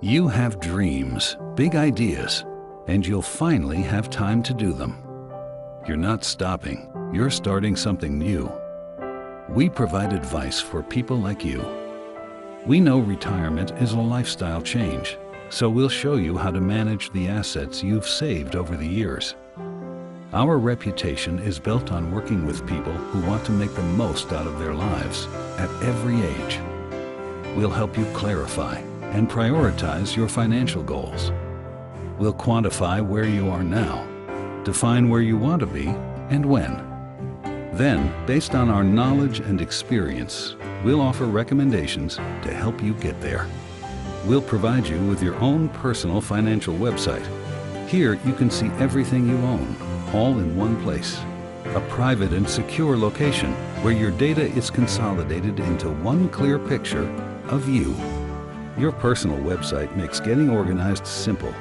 You have dreams, big ideas, and you'll finally have time to do them. You're not stopping, you're starting something new. We provide advice for people like you. We know retirement is a lifestyle change, so we'll show you how to manage the assets you've saved over the years. Our reputation is built on working with people who want to make the most out of their lives at every age. We'll help you clarify and prioritize your financial goals. We'll quantify where you are now, define where you want to be and when. Then, based on our knowledge and experience, we'll offer recommendations to help you get there. We'll provide you with your own personal financial website. Here you can see everything you own, all in one place. A private and secure location where your data is consolidated into one clear picture of you. Your personal website makes getting organized simple.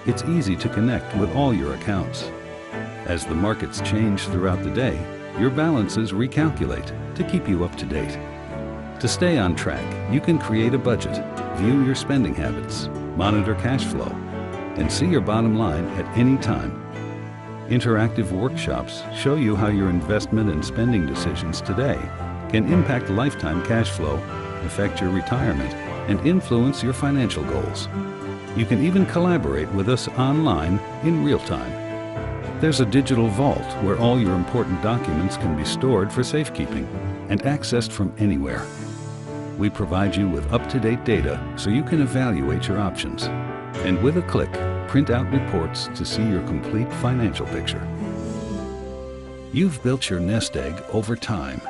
It's easy to connect with all your accounts. As the markets change throughout the day, your balances recalculate to keep you up to date. To stay on track, you can create a budget, view your spending habits, monitor cash flow, and see your bottom line at any time. Interactive workshops show you how your investment and spending decisions today can impact lifetime cash flow, affect your retirement, and influence your financial goals. You can even collaborate with us online in real time. There's a digital vault where all your important documents can be stored for safekeeping and accessed from anywhere. We provide you with up-to-date data so you can evaluate your options. And with a click, print out reports to see your complete financial picture. You've built your nest egg over time.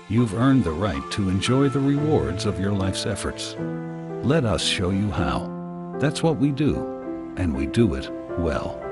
You've earned the right to enjoy the rewards of your life's efforts. Let us show you how. That's what we do, and we do it well.